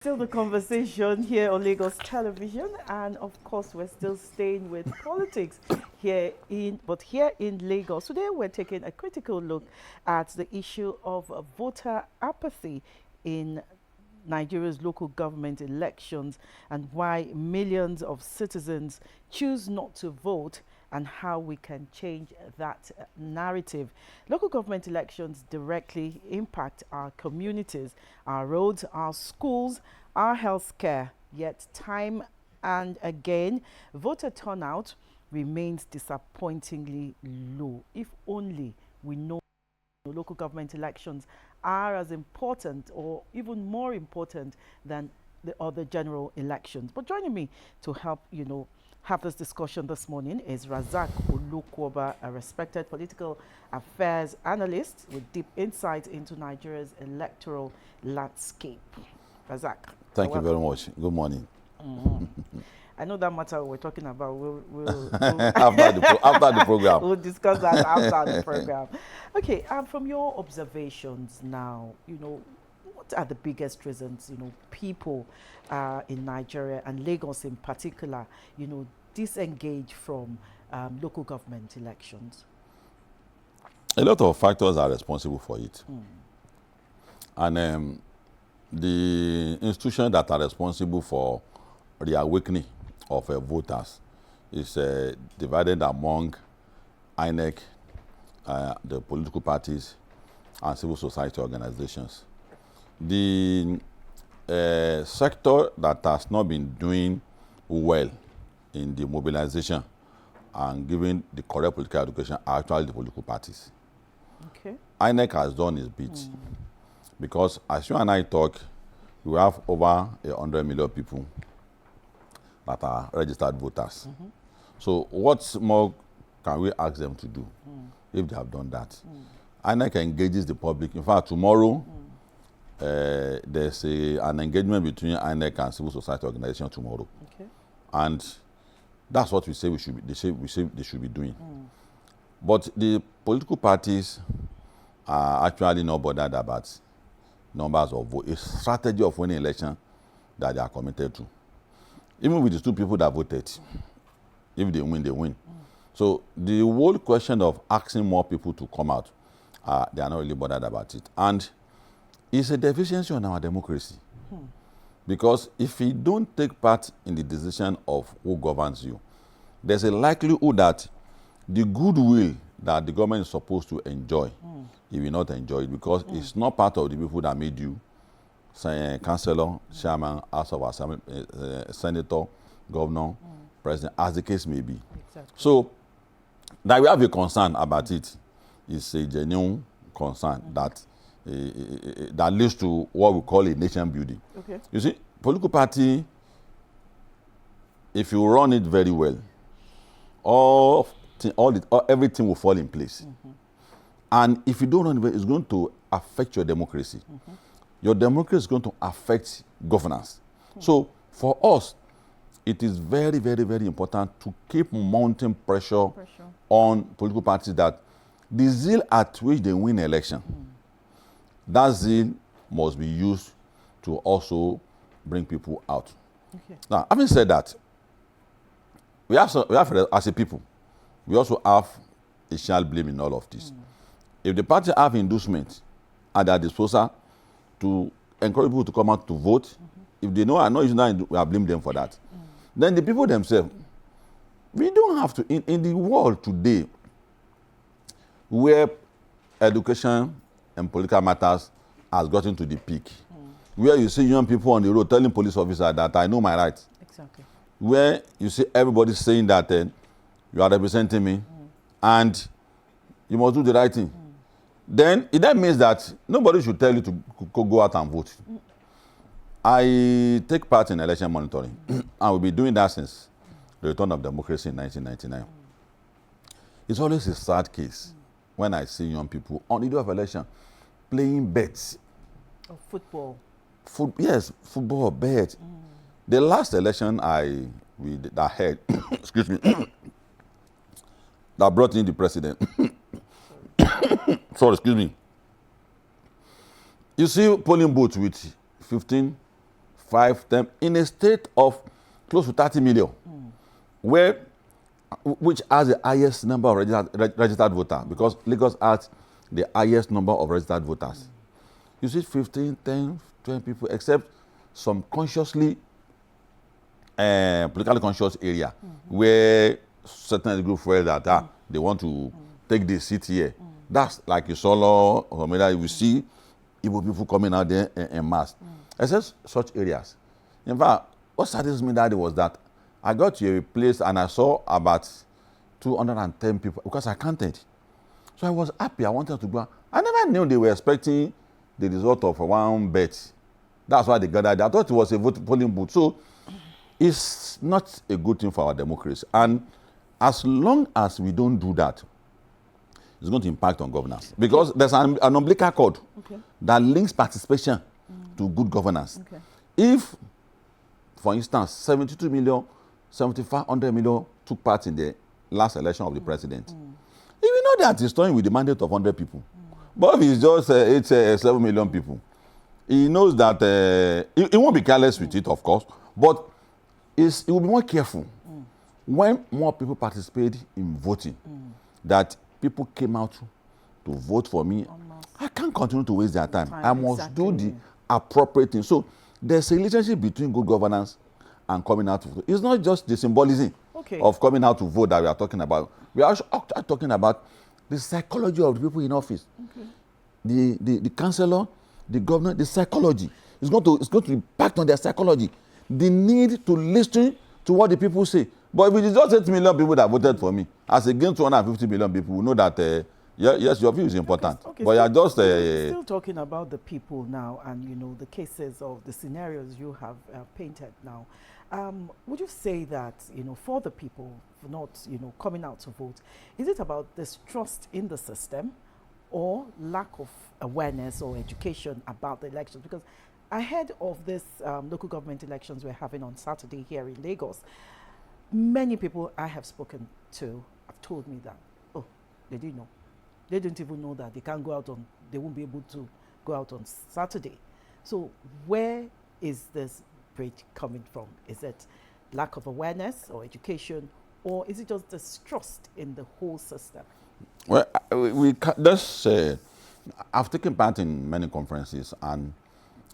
Still the conversation here on Lagos Television, and of course, we're still staying with politics here in Lagos. Today, we're taking a critical look at the issue of voter apathy in Nigeria's local government elections and why millions of citizens choose not to vote and how we can change that narrative. Local government elections directly impact our communities, our roads, our schools, our healthcare. Yet, time and again, voter turnout remains disappointingly low. If only we know local government elections are as important or even more important than the other general elections. But joining me to help, have this discussion this morning is Razak Olukwoba, a respected political affairs analyst with deep insight into Nigeria's electoral landscape. Razak. Thank you very much. Good morning. I know that matter we're talking about. We'll after the program. We'll discuss that after the program. Okay, from your observations now, what are the biggest reasons, people in Nigeria and Lagos in particular, disengage from local government elections? A lot of factors are responsible for it. And the institutions that are responsible for the awakening of voters is divided among INEC, the political parties, and civil society organizations. The sector that has not been doing well in the mobilization and giving the correct political education are actually the political parties. Okay. INEC has done its bit because as you and I talk, we have over 100 million people that are registered voters. So what more can we ask them to do if they have done that? INEC engages the public. In fact, tomorrow, there's an engagement between INEC and civil society organization tomorrow. Okay. And that's what we say they say they should be doing. But the political parties are actually not bothered about numbers of votes. It's a strategy of winning election that they are committed to. Even with the two people that voted, if they win, they win. So the whole question of asking more people to come out, they are not really bothered about it. And it's a deficiency on our democracy. Because if you don't take part in the decision of who governs you, there's a likelihood that the goodwill that the government is supposed to enjoy, you will not enjoy it because it's not part of the people that made you councillor, chairman, House of Assembly, senator, governor, president, as the case may be. Exactly. So that we have a concern about it is a genuine concern that leads to what we call a nation building. Okay. You see, political party, if you run it very well, everything will fall in place. And if you don't run it well, it's going to affect your democracy. Your democracy is going to affect governance. So for us, it is very, very, very important to keep mounting pressure on political parties that the zeal at which they win election, that zeal must be used to also bring people out. Okay. Now, having said that, we have as a people, we also have a shall blame in all of this. If the party have inducement at their disposal to encourage people to come out to vote, if they know are not using that, we are blame them for that. Then the people themselves, we don't have to, in the world today, where education and political matters has gotten to the peak, where you see young people on the road telling police officers that I know my rights. Exactly. Where you see everybody saying that you are representing me and you must do the right thing. Then it then means that nobody should tell you to go out and vote. I take part in election monitoring and we'll be doing that since the return of democracy in 1999. It's always a sad case when I see young people on the day of election playing bets. Of football. Yes, football, bet. The last election that had, excuse me, that brought in the president. Sorry, excuse me. You see polling booths with 15, 5, 10, in a state of close to 30 million, which has the highest number of registered voters, because Lagos has the highest number of registered voters. You see 15, 10, 20 people, except some consciously, politically conscious area, where certain group feel that they want to take the seat here. That's like Isolo or Omeda, you will see Igbo people coming out there en mass. Except such areas. In fact, what saddens me that day was that I got to a place and I saw about 210 people, because I counted. So I was happy. I wanted to go. I never knew they were expecting the result of one bet. That's why they gathered. I thought it was a polling booth. So it's not a good thing for our democracy. And as long as we don't do that, it's going to impact on governance. Because there's an umbilical cord that links participation to good governance. If, for instance, 72 million, 7,500 million took part in the last election of the president, if you know that he's toying with the mandate of 100 people, but if it's just 7 million people, he knows that he won't be careless with it, of course, but he will be more careful when more people participate in voting, that people came out to vote for me. I can't continue to waste their time. I must do the appropriate thing. So there's a relationship between good governance and coming out to vote. It's not just the symbolism of coming out to vote that we are talking about. We are also talking about the psychology of the people in office. The councillor, the governor, the psychology. It's going to impact on their psychology. The need to listen to what the people say. But if it is just 8 million people that voted for me, as against 250 million people, we know that yes, your view is important. But you're just still talking about the people now, and you know the cases of the scenarios you have painted now. Would you say that, you know, for the people not, you know, coming out to vote, is it about distrust in the system or lack of awareness or education about the elections? Because ahead of this local government elections we're having on Saturday here in Lagos, many people I have spoken to have told me that, oh, they didn't know. They didn't even know that they can't go out on, they won't be able to go out on Saturday. So where is this break coming from? Is it lack of awareness or education, or is it just distrust in the whole system? Well, I've taken part in many conferences, and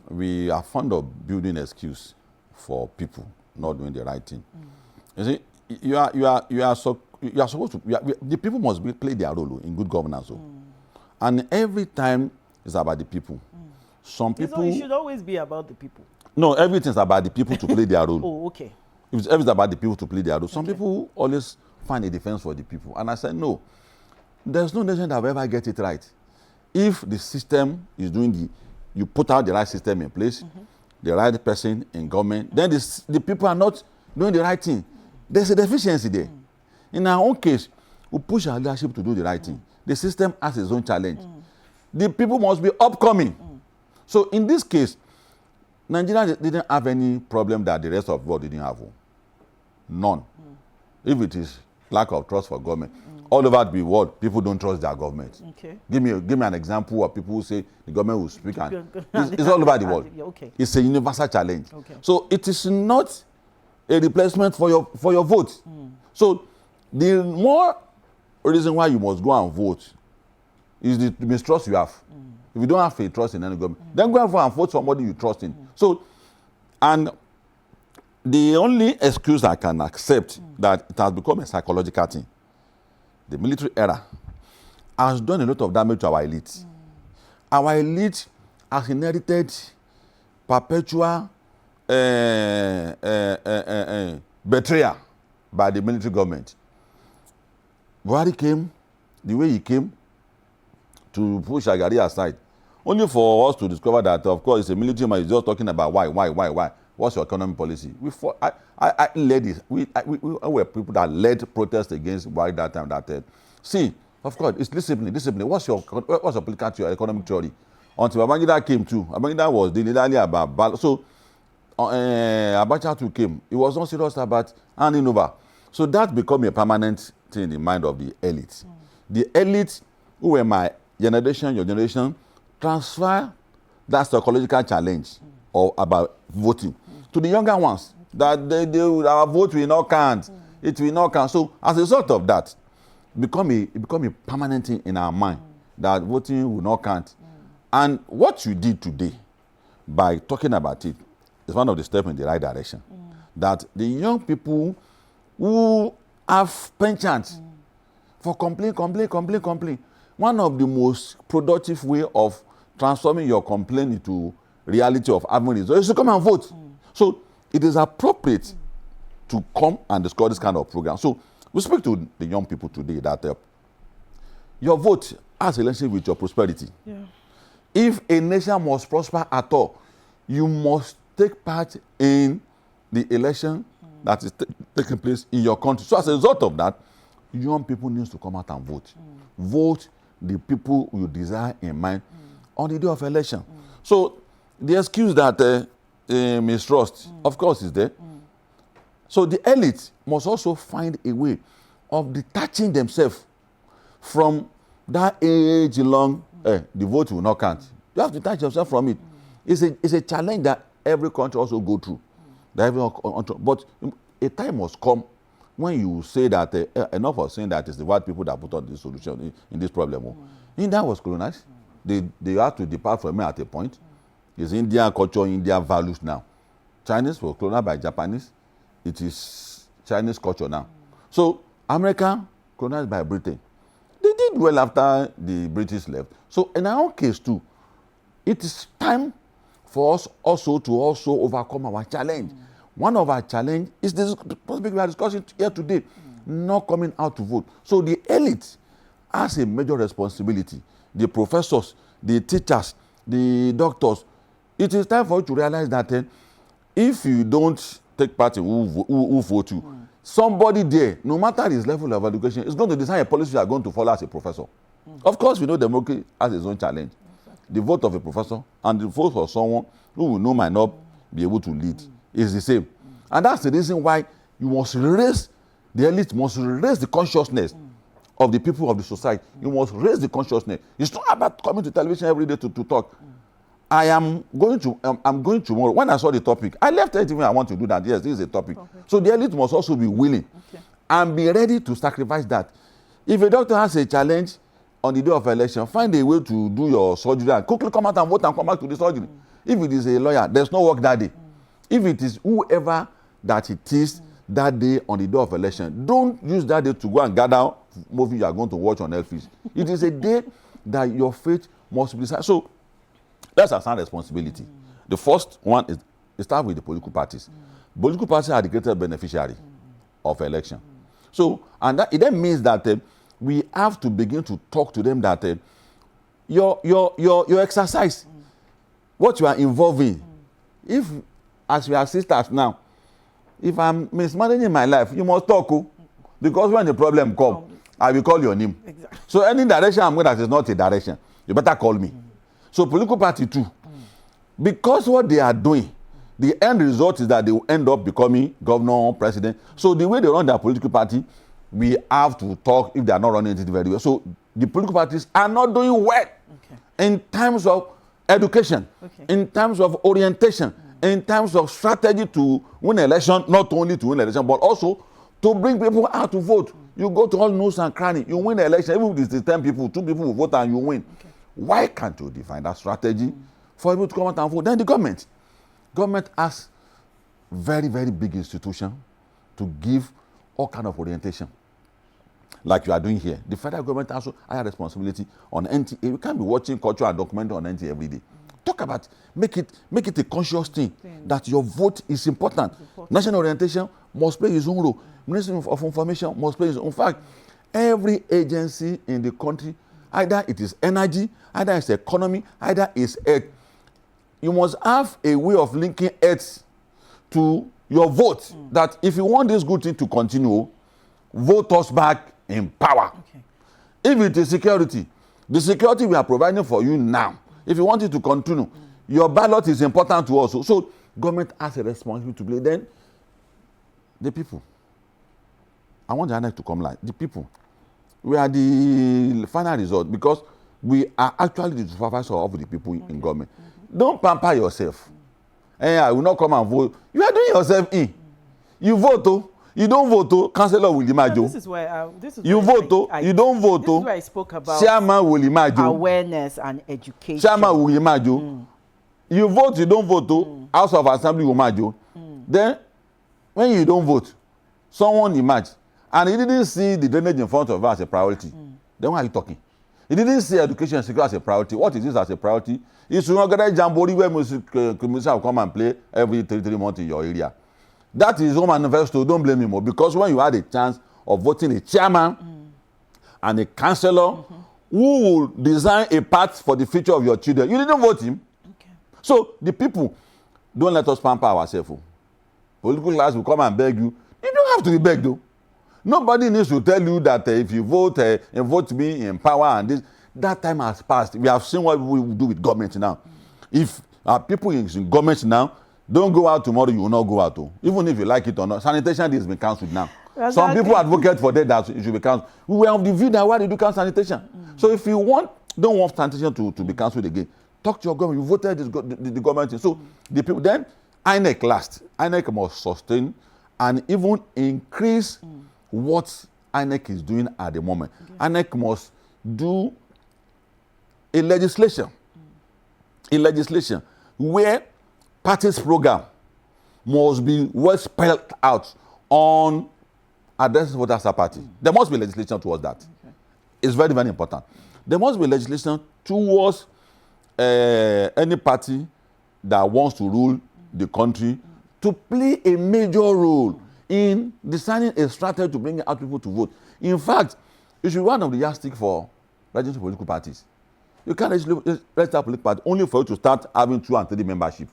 we are fond of building excuse for people not doing the right thing. You see, you are supposed to. The people must play their role in good governance, and every time it's about the people. Some people. It should always be about the people. No, everything's about the people to play their role. Oh, okay. If everything's about the people to play their role. Some people always find a defense for the people, and I said no. There's no nation that will ever get it right. If the system is doing you put out the right system in place, the right person in government, then the people are not doing the right thing. There's a deficiency there. In our own case, we push our leadership to do the right thing. The system has its own challenge. The people must be upcoming. So in this case, Nigeria didn't have any problem that the rest of the world didn't have. None. If it is lack of trust for government, all over the world, people don't trust their government. Give me an example of people who say the government will speak. And it's all over the world. It's a universal challenge. So it is not a replacement for your vote. So the more reason why you must go and vote is the mistrust you have. If you don't have a trust in any government, then go and vote somebody you trust in. So, and the only excuse I can accept that it has become a psychological thing, the military era has done a lot of damage to our elite. Our elite has inherited perpetual betrayal by the military government. Buhari came the way he came to push Agari aside, only for us to discover that, of course, it's a military man. He's just talking about why. What's your economic policy? I led it. We were people that led protests against Buhari that time. See, of course, it's discipline. What's your political theory, economic theory? Until Babangida came too. Babangida was dealing about so Abacha too came. He was not serious about handing over. So that became a permanent thing in the mind of the elite. The elite, who were my generation, your generation, transfer that psychological challenge about voting to the younger ones that our vote will not count. It will not count. So as a result of that, it become a permanent thing in our mind that voting will not count. And what you did today by talking about it is one of the steps in the right direction. That the young people who have penchant for complain. One of the most productive way of transforming your complaint into reality of having results is to come and vote. So it is appropriate to come and discuss this kind of program. So we speak to the young people today that your vote has a relationship with your prosperity. Yeah. If a nation must prosper at all, you must take part in the election that is taking place in your country. So as a result of that, young people need to come out and vote. Vote the people you desire in mind on the day of election. So the excuse that mistrust, of course, is there. So the elite must also find a way of detaching themselves from that age-long, the vote will not count. You have to detach yourself from it. It's a challenge that every country also go through. But a time must come when you say that enough of saying that it's the white people that put on this solution in this problem. India was colonized. They have to depart from it at a point. It's Indian culture, Indian values now. Chinese was colonized by Japanese. It is Chinese culture now. So America colonized by Britain. They did well after the British left. So in our own case too, it is time for us also to overcome our challenge. One of our challenge is this topic we are discussing here today, not coming out to vote. So the elite has a major responsibility. The professors, the teachers, the doctors. It is time for you to realize that if you don't take part in who vote you, somebody there, no matter his level of education, is going to decide a policy you are going to follow as a professor. Of course, we know democracy has its own challenge. The vote of a professor and the vote of someone who we know might not be able to lead is the same. And that's the reason why you must raise, the elite must raise the consciousness of the people of the society. You must raise the consciousness. It's not about coming to television every day to talk. I'm going tomorrow. When I saw the topic, I left everything I want to do that. Yes, this is a topic. So the elite must also be willing and be ready to sacrifice that. If a doctor has a challenge on the day of election, find a way to do your surgery and quickly come out and vote and come back to the surgery. If it is a lawyer, there's no work that day. If it is whoever that it is that day on the day of election, don't use that day to go and gather movie you are going to watch on Netflix. It is a day that your faith must be decided. So that's a sound responsibility. The first one is it starts with the political parties. Political parties are the greatest beneficiary of election. So, and that, it then means that we have to begin to talk to them that your exercise, what you are involved in, if as we are sisters now, if I'm mismanaging my life, you must talk, because when the problem comes, I will call your name. Exactly. So any direction I'm going that is not a direction, you better call me. So political party too, because what they are doing, the end result is that they will end up becoming governor, president. So the way they run their political party, we have to talk if they are not running it very well. So the political parties are not doing well in terms of education, in terms of orientation, in terms of strategy to win election, not only to win election, but also to bring people out to vote. You go to all nooks and crannies, you win the election, even if it's 10 people, 2 people will vote and you win. Why can't you define that strategy for people to come out and vote? Then the government has very, very big institution to give all kind of orientation, like you are doing here. The federal government also has a responsibility on NTA. You can't be watching culture and documentary on NTA every day. Talk about, make it a conscious thing that your vote is important. National orientation must play its own role. Ministry of Information must play its own. In fact, every agency in the country, either it is energy, either it's economy, either it's health, you must have a way of linking health to your vote. That if you want this good thing to continue, vote us back in power. If it is security, the security we are providing for you now, if you want it to continue, your ballot is important to us. So government has a responsibility to play. Then the people, I want the next to come like the people. We are the final result because we are actually the supervisor of the people in government. Don't pamper yourself. Hey, I will not come and vote. You are doing yourself in. You vote, oh. You don't vote, oh. Councillor will imagine. This is where you vote, oh. You don't vote, oh. This is where I spoke about chairman will imagine. Awareness and education. Chairman will imagine. You vote, you don't vote, oh. House of Assembly will imagine. Then, when you don't vote, someone emerge, and he didn't see the drainage in front of us as a priority. Then why are you talking? He didn't see education and security as a priority. What is this as a priority? You should not get a jamboree where commission will come and play every 3 months in your area. That is his manifesto. Don't blame him more. Because when you had a chance of voting a chairman and a councillor who will design a path for the future of your children, you didn't vote him. Okay. So the people, don't let us pamper ourselves. Political class will come and beg you. You don't have to be begged, though. Nobody needs to tell you that if you vote, vote me in power and this. That time has passed. We have seen what we do with government now. If people in government now don't go out tomorrow, you will not go out. Even if you like it or not. Sanitation has been cancelled now. Some people advocate for that it should be cancelled. We were of the view that why did you cancel sanitation? So if you don't want sanitation to be cancelled again, talk to your government. You voted the government. So the people then INEC last. INEC must sustain and even increase what INEC is doing at the moment. Okay. INEC must do a legislation where parties program must be well spelled out on addressing voters apathy. There must be legislation towards that. Okay. It's very, very important. There must be legislation towards any party that wants to rule the country to play a major role in designing a strategy to bring out people to vote. In fact, it should be one of the yardsticks for registered political parties. You can't register a political party only for you to start having 2 and 3 membership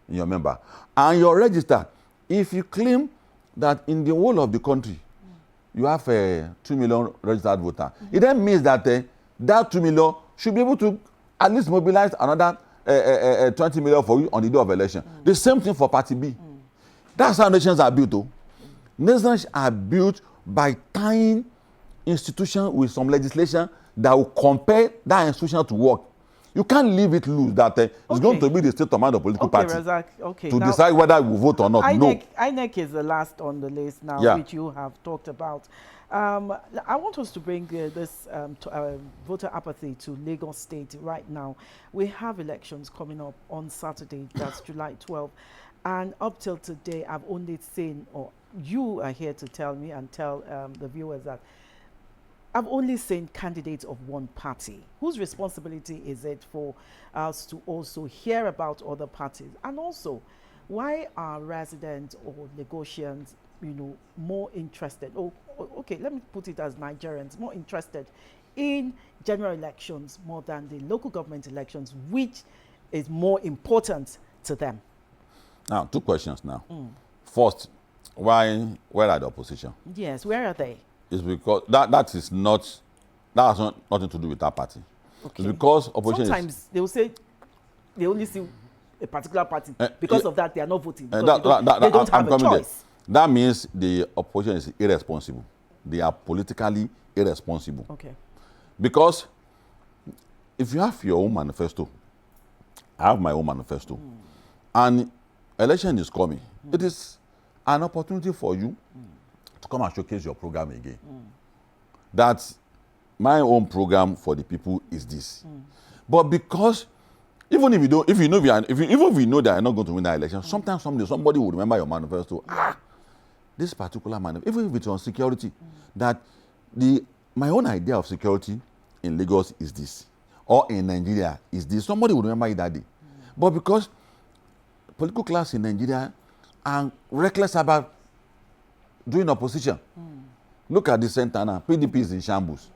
in your member. And you're registered. If you claim that in the whole of the country, you have 2 million registered voters, it then means that that 2 million should be able to at least mobilize another 20 million for you on the day of election. The same thing for Party B. That's how nations are built, though. Nations are built by tying institutions with some legislation that will compel that institution to work. You can't leave it loose that it's going to be the state of mind of political party to now decide whether we vote or not. INEC is the last on the list now, which you have talked about. I want us to bring this voter apathy to Lagos State right now. We have elections coming up on Saturday, that's July 12th. And up till today, I've only seen, or you are here to tell me and tell the viewers that I've only seen candidates of one party. Whose responsibility is it for us to also hear about other parties? And also, why are residents or Lagosians, more interested? Okay, let me put it as Nigerians, more interested in general elections more than the local government elections, which is more important to them? Now, 2 questions now. First, where are the opposition? Yes, where are they? It's because that has nothing to do with that party. Okay. It's because opposition sometimes they will say they only see a particular party. Because of that, they are not voting. They don't have a choice. That means the opposition is irresponsible. They are politically irresponsible. Okay. Because if you have your own manifesto, I have my own manifesto, and election is coming, it is an opportunity for you to come and showcase your program again. That my own program for the people is this. But because even if we know that you're not going to win that election, sometimes somebody will remember your manifesto. This particular manifesto, even if it's on security, that my own idea of security in Lagos is this, or in Nigeria is this. Somebody will remember it that day. But because political class in Nigeria are reckless about doing opposition. Look at the center now. PDP is in shambles.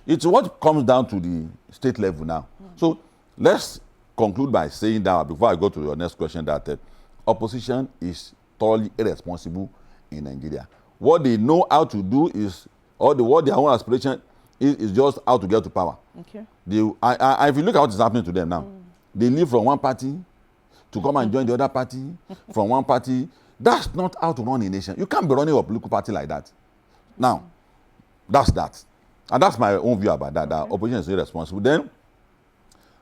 It's what comes down to the state level now. So let's conclude by saying that, before I go to your next question, that opposition is totally irresponsible in Nigeria. What they know how to do is, what their own aspiration is just how to get to power. Okay. If you look at what is happening to them now, they leave from one party to come and join the other party, from one party. That's not how to run a nation. You can't be running a political party like that. Now, that's that. And that's my own view about that. That opposition is irresponsible. Then,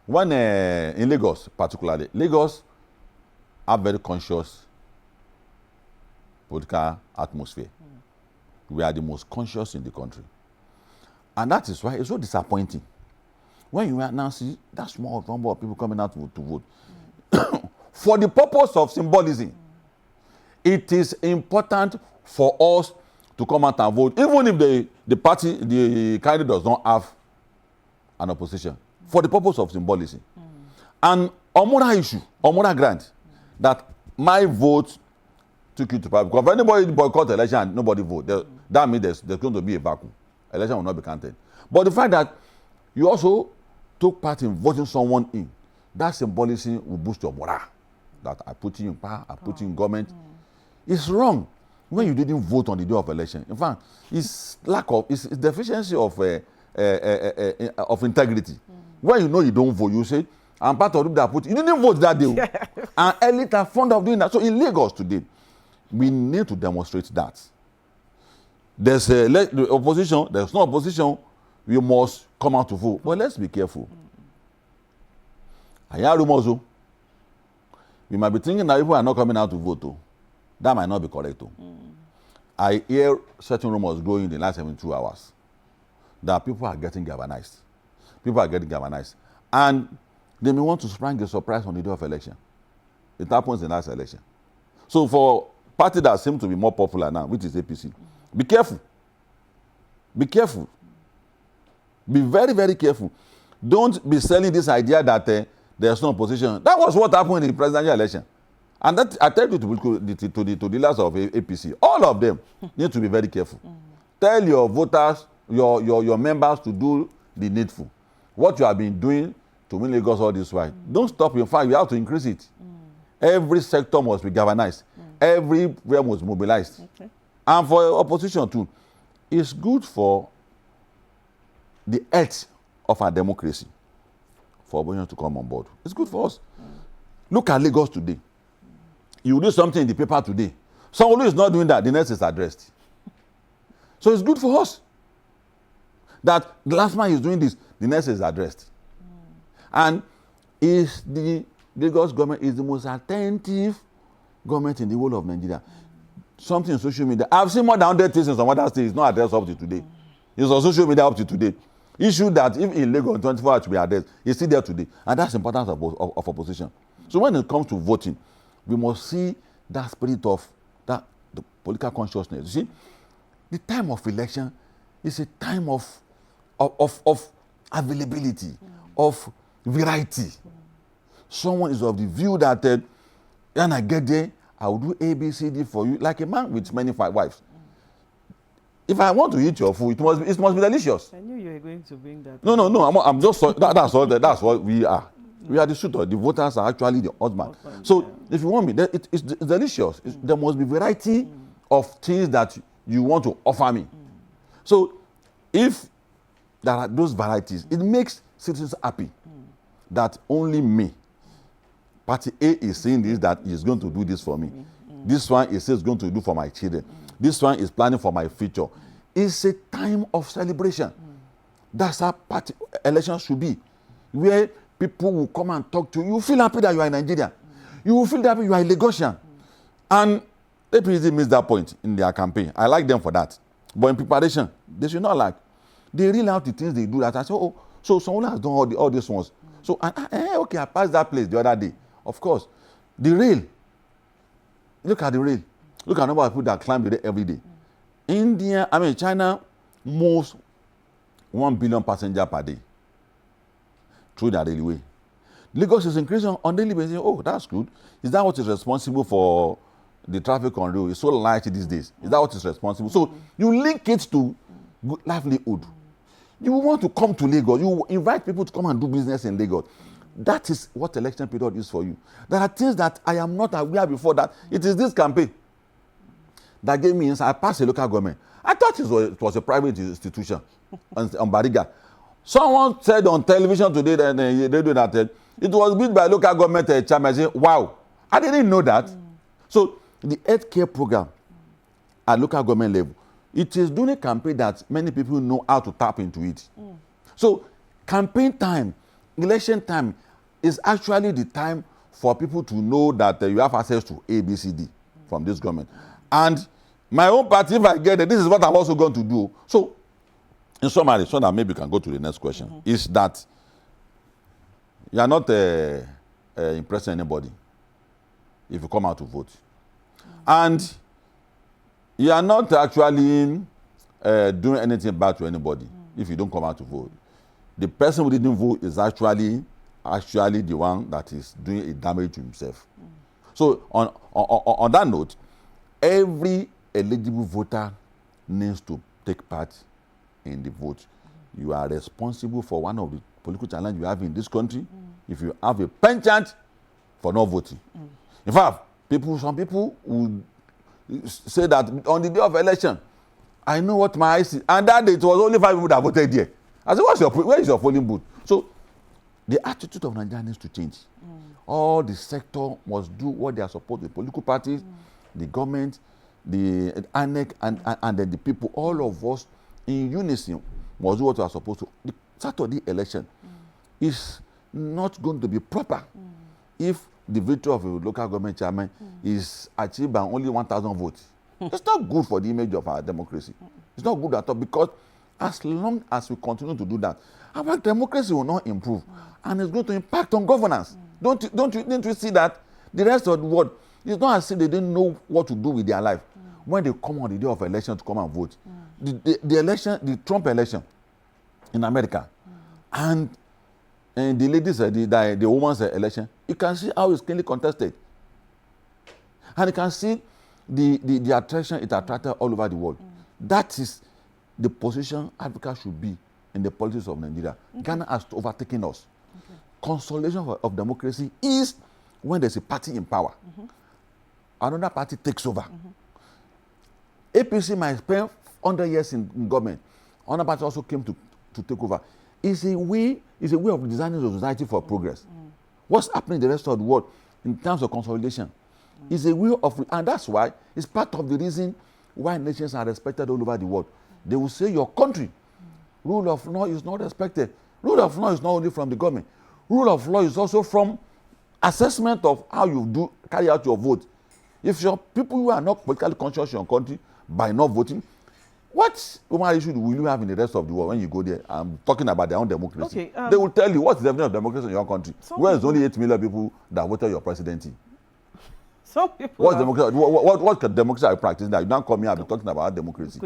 when in Lagos particularly, Lagos have very conscious political atmosphere. We are the most conscious in the country. And that is why it's so disappointing when you now see that small number of people coming out to vote. For the purpose of symbolism, it is important for us to come out and vote, even if the party, the candidate does not have an opposition, for the purpose of symbolism. And on moral issue, on moral grant, that my vote took you to power. Because if anybody boycott the election and nobody vote, that means there's going to be a vacuum. Election will not be counted. But the fact that you also took part in voting someone in, that symbolism will boost your morale. That I put you in power, I put you in government. It's wrong when you didn't vote on the day of election. In fact, it's deficiency of integrity. When you know you don't vote, you say, I'm part of that put. You didn't vote that day. And elite are fond of doing that. So in Lagos today, we need to demonstrate that. There's the opposition, there's no opposition, we must come out to vote. But let's be careful. I hear rumors. We might be thinking that people are not coming out to vote. That might not be correct. I hear certain rumors growing in the last 72 hours that people are getting galvanized. People are getting galvanized. And they may want to spring a surprise on the day of election. It happens in the last election. So for party that seems to be more popular now, which is APC, be careful. Be careful. Be very, very careful. Don't be selling this idea that there's no opposition. That was what happened in the presidential election. And that I tell you to the leaders of APC, all of them need to be very careful. Tell your voters, your members to do the needful. What you have been doing to win Lagos all this while, don't stop. In fact, you have to increase it. Every sector must be galvanized. Everywhere must be mobilized. Okay. And for opposition too, it's good for the health of our democracy for opposition to come on board. It's good for us. Look at Lagos today. You do something in the paper today. Someone who is not doing that, the next is addressed. So it's good for us that the last man is doing this, the next is addressed. And the Lagos government is the most attentive government in the whole of Nigeria. Something in social media. I've seen more than 100 things in some other states, not addressed up to today. It's on social media up to today. Issue that if in Lagos 24 hours to be addressed, it's still there today. And that's the importance of opposition. So when it comes to voting, we must see that spirit of the political consciousness. You see, the time of election is a time of availability, of variety. Someone is of the view that when I get there, I will do A, B, C, D for you, like a man with many wives. If I want to eat your food, it must be delicious. I knew you were going to bring that. No. I'm just that's what we are. We are the shooter. The voters are actually the husband. So if you want me, it's delicious. There must be variety of things that you want to offer me. So if there are those varieties, it makes citizens happy that only me, Party A, is saying this, that is going to do this for me. This one is going to do for my children. This one is planning for my future. It's a time of celebration. That's how party elections should be, where people will come and talk to you. You feel happy that you are in Nigeria. You will feel happy you are a Lagosian. And APC missed that point in their campaign. I like them for that. But in preparation, they should not like. They really have the things they do that I say, oh, so someone has done all these ones. So, okay, I passed that place the other day. Of course. The rail. Look at the rail. Look at the number of people that climb the rail every day. China moves 1 billion passengers per day through the railway. Lagos is increasing on daily basis. Oh, that's good. Is that what is responsible for the traffic on rail? It's so light these days. Is that what is responsible? So you link it to good livelihood. You want to come to Lagos. You invite people to come and do business in Lagos. That is what election period is for you. There are things that I am not aware before that. It is this campaign that gave me insight. I passed a local government. I thought it was a private institution on Bariga. Someone said on television today that it was built by local government chairman. I said, wow, I didn't know that. So the healthcare program at local government level, it is during a campaign that many people know how to tap into it. So campaign time, election time is actually the time for people to know that you have access to ABCD from this government. And my own party, if I get it, this is what I'm also going to do. So, in summary, so that maybe we can go to the next question, is that you are not impressing anybody if you come out to vote. And you are not actually doing anything bad to anybody if you don't come out to vote. The person who didn't vote is actually the one that is doing a damage to himself. So on that note, every eligible voter needs to take part in the vote. You are responsible for one of the political challenges we have in this country if you have a penchant for not voting. In fact, some people would say that on the day of election, I know what my eyes see. And that day, it was only 5 people that voted there. I said, where is your polling booth? So the attitude of Nigeria needs to change. All the sector must do what they are supposed to. The political parties, the government, the INEC, and then the people, all of us in unison must do what we are supposed to. The Saturday election is not going to be proper if the victory of a local government chairman is achieved by only 1,000 votes. It's not good for the image of our democracy. It's not good at all, because as long as we continue to do that, our democracy will not improve, and it's going to impact on governance. Don't you see that the rest of the world, it's not as if they didn't know what to do with their life when they come on the day of election to come and vote. The election, the Trump election in America, and the ladies, the woman's election, you can see how it's clearly contested, and you can see the attraction it attracted all over the world. That is the position Africa should be in the politics of Nigeria. Ghana has overtaken us. Consolidation of democracy is when there's a party in power. Another party takes over. APC might spend 100 years in government. Another party also came to take over. It's a way of designing the society for progress. What's happening in the rest of the world in terms of consolidation is a way of, and that's why it's part of the reason why nations are respected all over the world. They will say your country, rule of law is not respected. Rule of law is not only from the government. Rule of law is also from assessment of how you carry out your vote. If your people who are not politically conscious in your country by not voting, what human issue will you have in the rest of the world when you go there? I'm talking about their own democracy. Okay, they will tell you what's the definition of democracy in your country. Where is only 8 million people that voted your presidency? Some people. What's democracy? What democracy are you practicing now? You don't come here and be talking about democracy.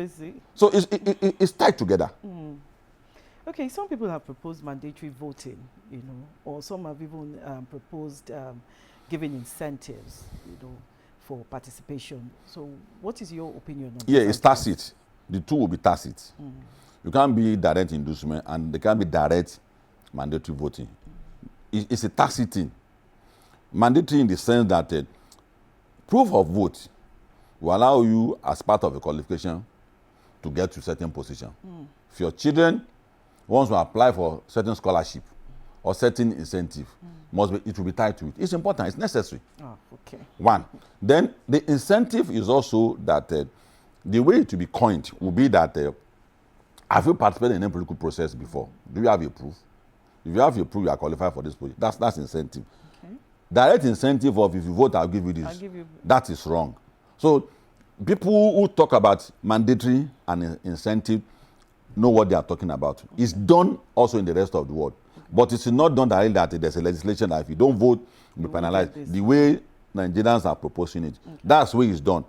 So it's tied together. Okay, some people have proposed mandatory voting, or some have even proposed giving incentives, for participation. So what is your opinion on that? Yeah, it's tacit. The two will be tacit. You can't be direct inducement, and they can't be direct mandatory voting. It's a tacit thing. Mandatory in the sense that proof of vote will allow you, as part of a qualification, to get to certain position. If your children wants to apply for certain scholarship or certain incentive, it will be tied to it. It's important. It's necessary. Okay. One. Then the incentive is also that the way to be coined will be that have you participated in a political process before? Do you have a proof? If you have a proof, you are qualified for this project. That's incentive. Okay. Direct incentive of if you vote, I'll give you this. That is wrong. So people who talk about mandatory and incentive know what they are talking about. Okay. It's done also in the rest of the world. But it's not done directly that there's a legislation that if you don't vote, you'll be penalized. The way Nigerians are proposing it, that's the way it's done.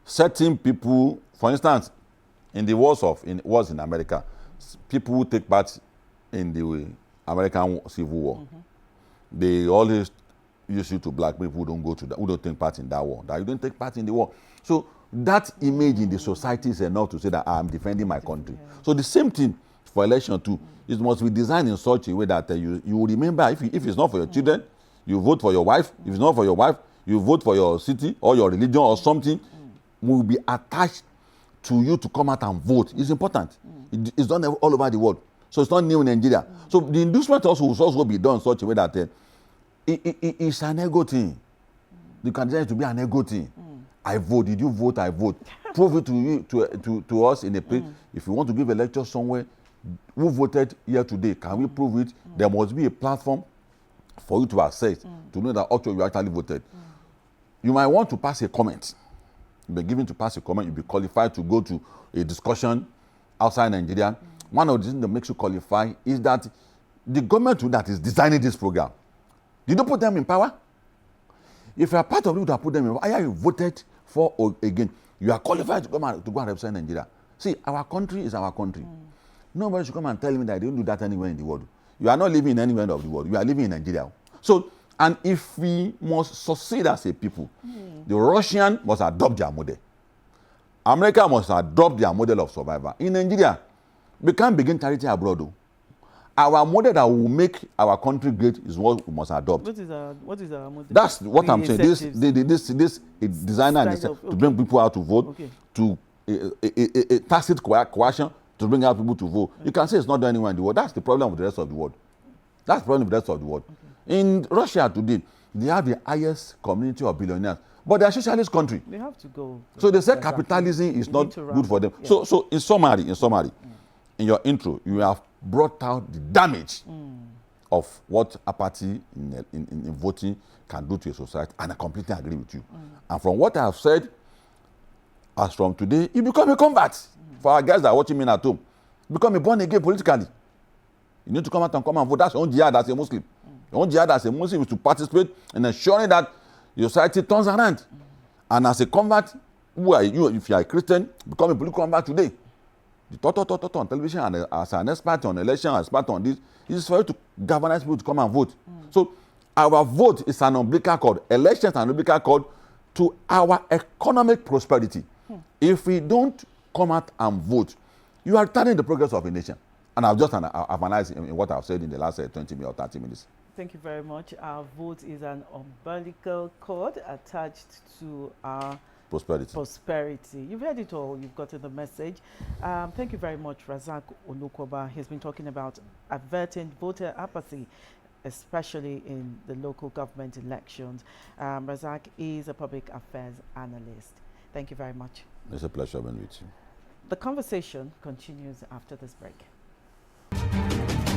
Certain people, for instance, in the wars in America, people who take part in the American Civil War, they always use you to black people who don't go to that, who don't take part in that war. That you don't take part in the war. So that image in the society is enough to say that I'm defending my country. So the same thing for election too. It must be designed in such a way that you will remember, if it's not for your children, you vote for your wife. If it's not for your wife, you vote for your city or your religion or something will be attached to you to come out and vote. It's important. It's done all over the world. So it's not new in Nigeria. So the inducement also will also be done in such a way that it's an ego thing. The candidate to be an ego thing. I vote. Did you vote? I vote. Prove it to you, to us in a place. If you want to give a lecture somewhere, who voted here today? Can we prove it? There must be a platform for you to assess, to know that okay, you actually voted. You might want to pass a comment. You'll be given to pass a comment, you'll be qualified to go to a discussion outside Nigeria. One of the things that makes you qualify is that the government that is designing this program, did you put them in power? If you are part of it that put them in power, either you voted for or again, you are qualified to come and represent Nigeria. See, our country is our country. Nobody should come and tell me that they don't do that anywhere in the world. You are not living anywhere of the world. You are living in Nigeria. So, and if we must succeed as a people, the Russian must adopt their model. America must adopt their model of survival. In Nigeria, we can't begin charity abroad. Though. Our model that will make our country great is what we must adopt. What is our model? That's what I'm saying. This designer is to bring people out to vote, to a tacit coercion to bring out people to vote. You can say it's not done anywhere in the world. That's the problem with the rest of the world. That's the problem with the rest of the world. In Russia today, they have the highest community of billionaires, but they are a socialist country. They have to go. So they say capitalism is not good for them. Yeah. So in summary, in your intro, you have brought out the damage of what apathy in voting can do to a society, and I completely agree with you. And from what I have said, as from today, you become a convert. For our guys that are watching me at home, become a born again politically. You need to come out and vote. That's your own jihad as a Muslim. Your own jihad as a Muslim is to participate in ensuring that your society turns around. And as a convert, who are you? If you are a Christian, become a political convert today. The talk on television and as an expert on election, expert on this, is for you to galvanize people to come and vote. So our vote is an umbilical cord. Elections are an umbilical cord to our economic prosperity. If we don't come out and vote, you are retarding the progress of a nation. And I've just analyzed in what I've said in the last 20 minutes or 30 minutes. Thank you very much. Our vote is an umbilical cord attached to our prosperity. You've heard it all. You've gotten the message. Thank you very much, Razak Olukoba. He's been talking about averting voter apathy, especially in the local government elections. Razak is a public affairs analyst. Thank you very much. It's a pleasure being with you. The conversation continues after this break.